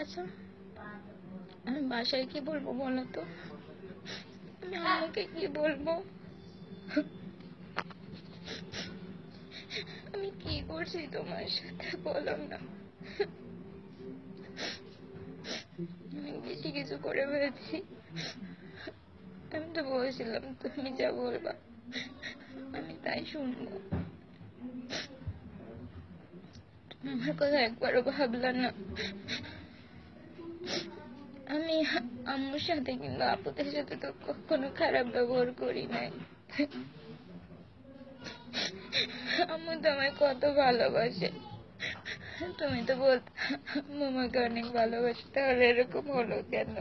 আচ্ছা, আমি বাসায় কি বলবো বলো তো? আমি আম্মুকে কি বলবো? আমি কি করছি তোমার সাথে বলো না। আমি বেশি কিছু করে ফেলেছি। আমি তো বলেছিলাম তুমি যা বলবা আমি তাই শুনবো। তুমি আমার কথা একবারও ভাবলা না। আমি আম্মুর সাথে কিন্তু আপুদের সাথে তো কখনো খারাপ ব্যবহার করি নাই। আম্মু তো আমায় কত ভালোবাসে। তুমি তো বলতে আম্মু আমাকে অনেক ভালোবাসে, তাহলে এরকম হলো কেন?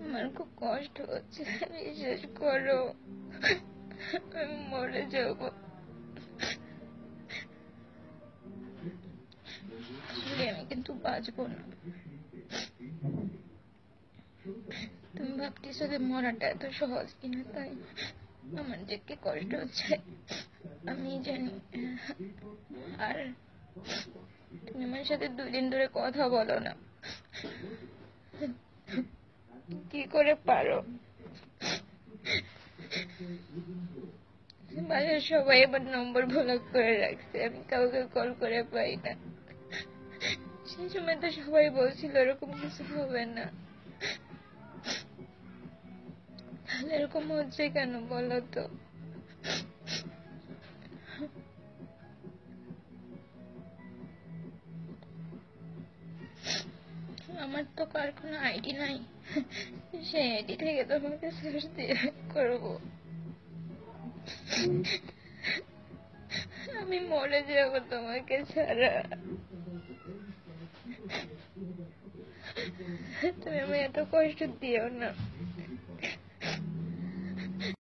আমার খুব কষ্ট হচ্ছে, বিশ্বাস করো। আমি মরে যাব। আসলে আমি কিন্তু বাঁচবো না। তুমি ভাবতেছো যে মরাটা এত সহজ কিনা, তাই আমার যে কি কষ্ট হচ্ছে আমি জানি। আর তুমি আমার সাথে 2 দিন ধরে কথা বলো না, কি করে পারো? বাসার সবাই আমার নম্বর ব্লক করে রাখছে, আমি কাউকে কল করে পাই না। সেই সময় তো সবাই বলছিল এরকম কিছু হবে না, তাহলে এরকম হচ্ছে কেন বলো তো? আমার তো কার কোনো আইডি নাই, সেই আইডি থেকে তোমাকে সার্চ দিয়ে করবো। আমি মরে যাব তোমাকে ছাড়া। তুমি আমায় এত কষ্ট দিও না।